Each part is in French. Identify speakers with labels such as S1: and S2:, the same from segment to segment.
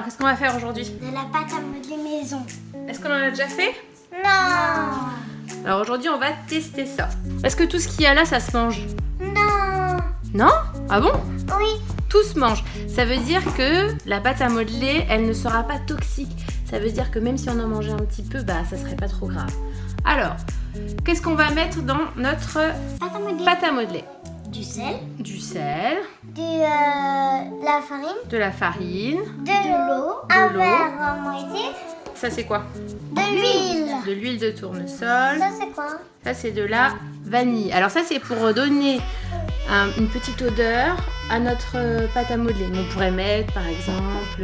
S1: Alors, qu'est-ce qu'on va faire aujourd'hui?
S2: De la pâte à modeler maison.
S1: Est-ce qu'on en a déjà fait?
S2: Non.
S1: Alors aujourd'hui, on va tester ça. Est-ce que tout ce qu'il y a là, ça se mange?
S2: Non.
S1: Non? Ah bon?
S2: Oui.
S1: Tout se mange. Ça veut dire que la pâte à modeler, elle ne sera pas toxique. Ça veut dire que même si on en mangeait un petit peu, bah ça serait pas trop grave. Alors, qu'est-ce qu'on va mettre dans notre pâte à modeler?
S2: Du sel.
S1: Du sel.
S2: De la farine.
S1: De la farine.
S2: De l'eau. Un verre moitié.
S1: Ça c'est quoi?
S2: De l'huile.
S1: De l'huile de tournesol.
S2: Ça c'est quoi?
S1: Ça c'est de la vanille. Alors ça c'est pour donner une petite odeur à notre pâte à modeler. On pourrait mettre par exemple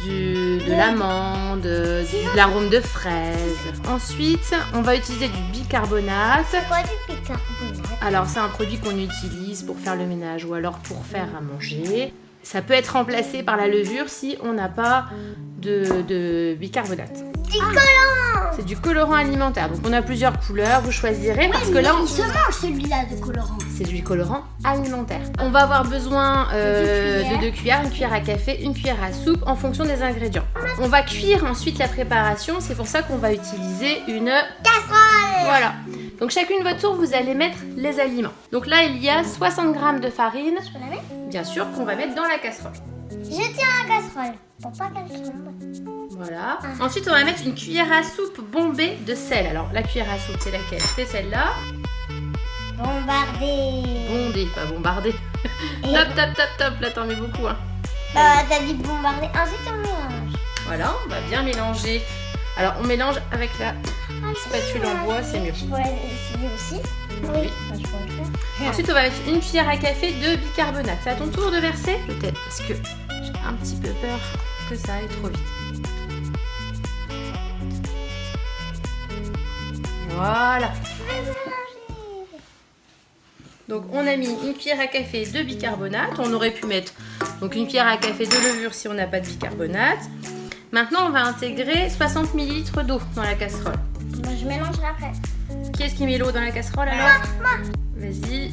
S1: de l'amande, de l'arôme de fraise. Ensuite on va utiliser du bicarbonate.
S2: C'est quoi du bicarbonate?
S1: Alors c'est un produit qu'on utilise pour faire le ménage ou alors pour faire à manger. Ça peut être remplacé par la levure si on n'a pas de bicarbonate.
S2: Du colorant.
S1: C'est du colorant alimentaire. Donc on a plusieurs couleurs, vous choisirez parce que là
S2: il se mange celui-là de colorant.
S1: c'est du colorant alimentaire. On va avoir besoin de 2 cuillères, une cuillère à café, une cuillère à soupe en fonction des ingrédients. On va cuire ensuite la préparation, c'est pour ça qu'on va utiliser une
S2: casserole.
S1: Voilà. Donc chacune votre tour, vous allez mettre les aliments. Donc là, il y a 60 g de farine,
S2: Je peux la mettre?
S1: bien sûr, qu'on va mettre dans la casserole.
S2: Je tiens la casserole pour pas qu'elle tombe.
S1: Voilà. Ensuite, on va mettre une cuillère à soupe bombée de sel. Alors, la cuillère à soupe, c'est laquelle? C'est celle-là.
S2: Bombarder.
S1: Bondée, pas bombardée. Top, top, top, top. Là, t'en mets beaucoup. Hein.
S2: T'as dit bombarder. Ensuite, on mélange.
S1: Voilà, on va bien mélanger. Alors, on mélange avec la spatule en bois, c'est mieux.
S2: Je pourrais essayer aussi. Oui. Je pourrais le faire.
S1: Ensuite, on va mettre une cuillère à café de bicarbonate. C'est à ton tour de verser? Peut-être, parce que j'ai un petit peu peur que ça aille trop vite. Voilà. Donc on a mis une cuillère à café de bicarbonate. On aurait pu mettre donc une cuillère à café de levure si on n'a pas de bicarbonate. Maintenant on va intégrer 60 ml d'eau dans la casserole.
S2: Moi, je mélangerai après.
S1: Qui est-ce qui met l'eau dans la casserole alors?
S2: Moi.
S1: Vas-y.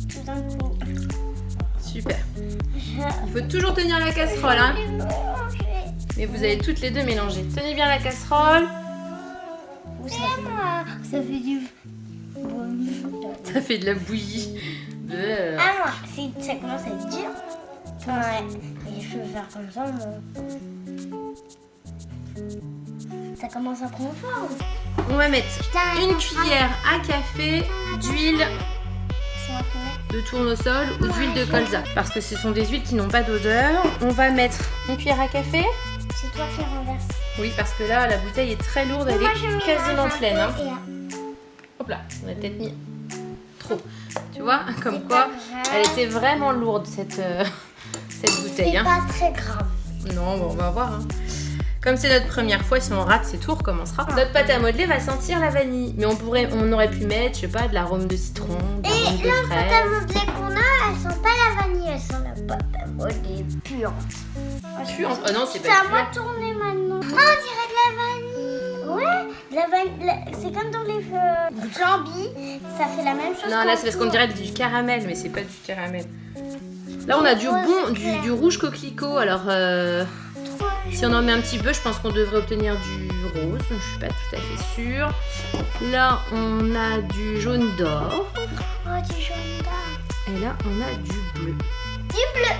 S2: Tout d'un coup.
S1: Super. Il faut toujours tenir la casserole, hein. Mais vous allez toutes les deux mélanger. Tenez bien la casserole.
S2: Ça fait du...
S1: Ça fait de la bouillie.
S2: Ah moi, ça commence à être dur. Ouais. Et je peux faire comme ça, ça commence à prendre forme.
S1: On va mettre une cuillère à café d'huile de tournesol ou d'huile de colza. Parce que ce sont des huiles qui n'ont pas d'odeur. On va mettre une cuillère à café.
S2: C'est toi qui renverse.
S1: Oui, parce que là, la bouteille est très lourde. Elle est quasiment pleine. Hein. Hop là, on a peut-être mis trop. Tu vois, comme quoi, elle était vraiment lourde cette bouteille.
S2: C'est pas très grave.
S1: Non, bon, on va voir. Hein. Comme c'est notre première fois, si on rate, c'est tout, on recommencera. Notre pâte à modeler va sentir la vanille. Mais on aurait pu mettre, je sais pas, de l'arôme de citron, de l'arôme de
S2: la pâte à
S1: fraise.
S2: modeler qu'on a, elle sent pas la vanille, elle sent la pâte à modeler puante.
S1: Puante? Oh non, c'est
S2: C'est
S1: pas
S2: à moi
S1: puante.
S2: de tourner maintenant. Ah, on dirait de la vanille. Ouais, la vanille, c'est comme dans les flambis, ça fait la même chose.
S1: Non, là c'est parce qu'on dirait du caramel, mais c'est pas du caramel. Là on a du rouge coquelicot, alors si on en met un petit peu, je pense qu'on devrait obtenir du rose, je suis pas tout à fait sûre. Là on a du jaune d'or.
S2: Oh, du jaune d'or.
S1: Et là on a du bleu.
S2: Du bleu.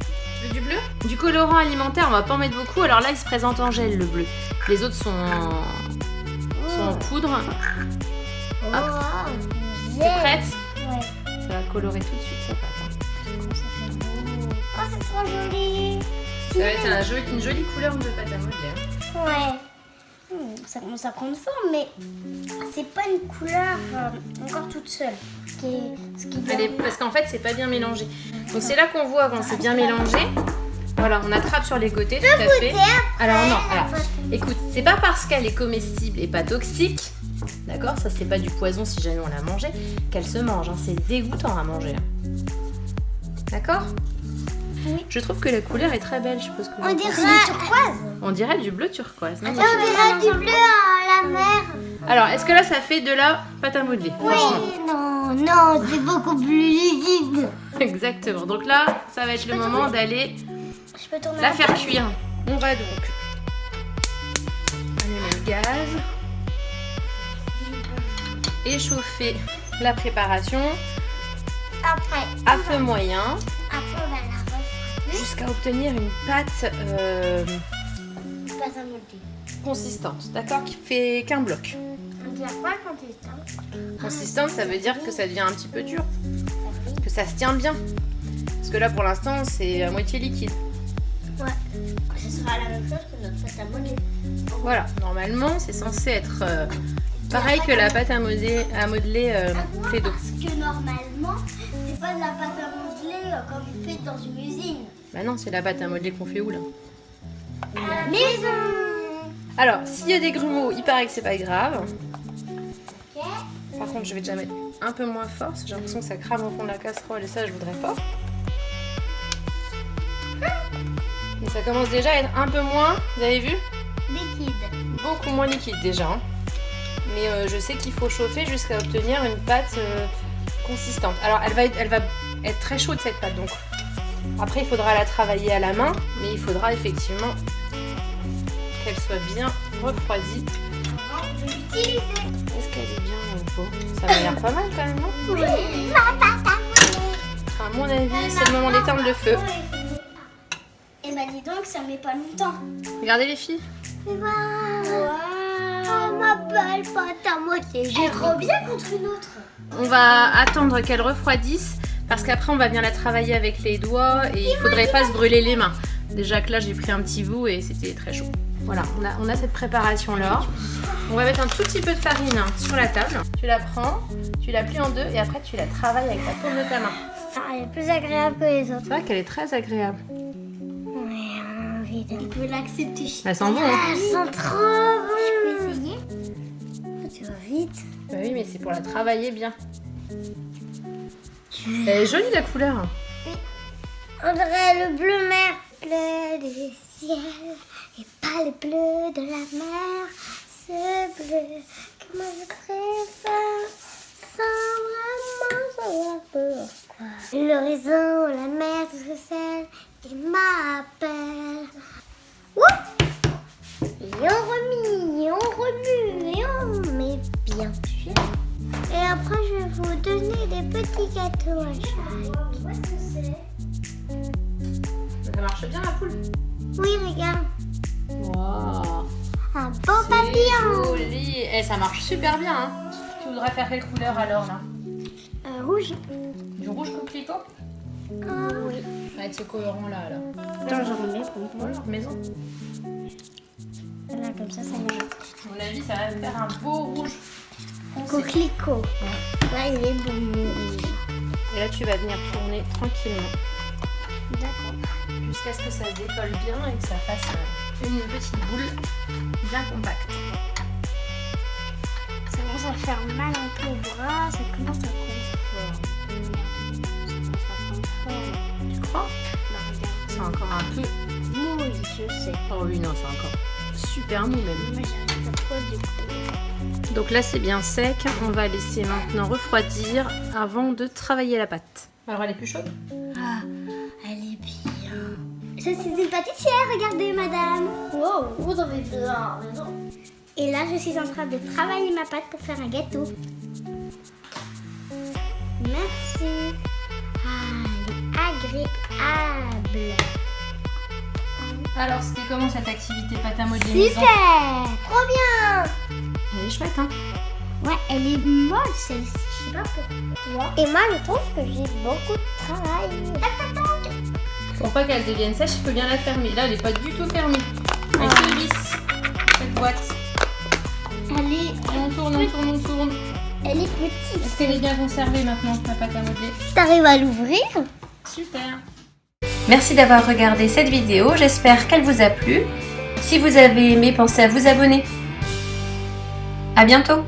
S1: Tu veux du bleu? Du colorant alimentaire, on va pas en mettre beaucoup, alors là il se présente en gel le bleu. Les autres sont en poudre.
S2: Oh,
S1: T'es prête?
S2: Ouais.
S1: Ça va colorer tout de suite sa pâte. Hein.
S2: Oh, c'est trop joli.
S1: Ça va être une jolie couleur de pâte à modeler.
S2: Ouais. Ça commence à prendre forme, mais c'est pas une couleur encore toute seule.
S1: Parce qu'en fait, c'est pas bien mélangé. Donc c'est là qu'on voit quand c'est bien mélangé. Voilà, on attrape sur les côtés, tout à fait. Alors non, alors, écoute, c'est pas parce qu'elle est comestible et pas toxique, d'accord, ça c'est pas du poison si jamais on la mangeait, qu'elle se mange, hein. C'est dégoûtant à manger. Hein. D'accord?
S2: Oui.
S1: Je trouve que la couleur est très belle, je suppose que
S2: On dirait du turquoise.
S1: On dirait du bleu turquoise.
S2: On dirait du bleu à la mer.
S1: Alors, est-ce que là ça fait de la pâte à modeler?
S2: Oui, non, c'est beaucoup plus liquide.
S1: Exactement. Donc là, ça va être le moment d'aller
S2: Je peux tourner
S1: la faire cuire. On va donc allumer le gaz, échauffer la préparation
S2: Après,
S1: à feu moyen
S2: on va la refroidir.
S1: jusqu'à obtenir une pâte
S2: Pas à monter.
S1: consistante, d'accord, qui fait qu'un bloc.
S2: On dit à quoi consistante?
S1: Consistante, ça veut dire que ça devient un petit peu dur, que ça se tient bien. Parce que là, pour l'instant, c'est à moitié liquide.
S2: Ouais. Ce sera la même chose que notre pâte à modeler.
S1: Voilà, normalement, c'est censé être pareil que la pâte à modeler Play-Doh.
S2: Parce que normalement, c'est pas de la pâte à modeler comme vous faites dans une usine.
S1: Bah non, c'est la pâte à modeler qu'on fait où là?
S2: À la maison.
S1: Alors, s'il y a des grumeaux, il paraît que c'est pas grave.
S2: Ok.
S1: Par contre, je vais déjà mettre un peu moins fort, parce que j'ai l'impression que ça crame au fond de la casserole et ça, je voudrais pas. Mais ça commence déjà à être un peu moins, vous avez vu?
S2: Liquide.
S1: Beaucoup moins liquide déjà. Hein. Mais je sais qu'il faut chauffer jusqu'à obtenir une pâte consistante. Alors, elle va être très chaude cette pâte, donc. Après, il faudra la travailler à la main, mais il faudra effectivement qu'elle soit bien refroidie.
S2: Avant de l'utiliser.
S1: Est-ce qu'elle est bien ou pas? Ça m'a l'air pas mal quand même, non?
S2: Oui. Ma pâte à modeler.
S1: À mon avis, c'est le moment d'éteindre le feu.
S2: Et bah dis donc, ça met pas longtemps.
S1: Regardez les filles.
S2: Waouh. Ma belle pâte à modeler. J'ai trop bien contre une autre.
S1: On va attendre qu'elle refroidisse parce qu'après on va bien la travailler avec les doigts et il faudrait pas se brûler les mains. Déjà que là j'ai pris un petit bout et c'était très chaud. Voilà, on a cette préparation là. On va mettre un tout petit peu de farine sur la table. Tu la prends, tu la plies en deux et après tu la travailles avec la paume de ta main.
S2: Elle est plus agréable que les autres.
S1: C'est vrai qu'elle est très agréable.
S2: Ouais, on a envie de... On peut l'accepter.
S1: Elle sent bon. Hein.
S2: Elle sent trop bon. Je peux essayer? Tu vas vite.
S1: Bah oui, mais c'est pour la travailler bien. Elle est jolie la couleur.
S2: On dirait le bleu mer. Bleu du ciel et pas le bleu de la mer. Ce bleu que moi je préfère sans vraiment savoir pourquoi. L'horizon, la mer, tout ce celle qui m'appelle. Ouh! Et on remue, et on met bien. Et après, je vais vous donner des petits gâteaux à chaque.
S1: Ça marche bien la poule.
S2: Oui, regarde.
S1: Wow.
S2: Un beau papillon.
S1: Joli. Et ça marche super bien. Hein. Tu voudrais faire quelle couleur alors là?
S2: Rouge.
S1: Du rouge coquelicot?
S2: Oui.
S1: Ça va être ce cohérent là.
S2: Attends, je remets pour
S1: Maison.
S2: Là, comme ça, ça y est.
S1: À mon avis, ça va faire un beau rouge foncé.
S2: Coquelicot. Là, il est bon.
S1: Et là, tu vas venir tourner tranquillement
S2: D'accord.
S1: jusqu'à ce que ça se décolle bien et que ça fasse une petite boule bien compacte.
S2: Ça commence à faire mal un peu au bras. Ça commence à prendre fort.
S1: Tu crois?
S2: Bah, regarde.
S1: C'est encore un peu.
S2: Oui, je sais.
S1: Oh oui, non, c'est encore super mou même.
S2: Moi, j'arrive pas trop du coup.
S1: Donc là, c'est bien sec. On va laisser maintenant refroidir avant de travailler la pâte. Alors, elle est plus chaude?
S2: Ah, elle est bien. Ça, c'est une pâtissière, regardez, madame. Wow, vous avez bien raison. Et là, je suis en train de travailler ma pâte pour faire un gâteau. Merci. Ah, elle est agréable.
S1: Alors, c'était comment cette activité pâte à modeler maison?
S2: Super, trop bien.
S1: Elle est chouette, hein?
S2: Ouais, elle est molle celle-ci, je sais pas pourquoi. Et moi, je trouve que j'ai beaucoup de travail.
S1: Pour pas qu'elle devienne sèche, il faut bien la fermer. Là, elle n'est pas du tout fermée. Elle se visse, cette boîte.
S2: Elle est...
S1: On tourne.
S2: Elle est petite.
S1: Est-ce qu'elle est bien conservée maintenant, la pâte à modeler?
S2: T'arrives à l'ouvrir?
S1: Super. Merci d'avoir regardé cette vidéo. J'espère qu'elle vous a plu. Si vous avez aimé, pensez à vous abonner. À bientôt.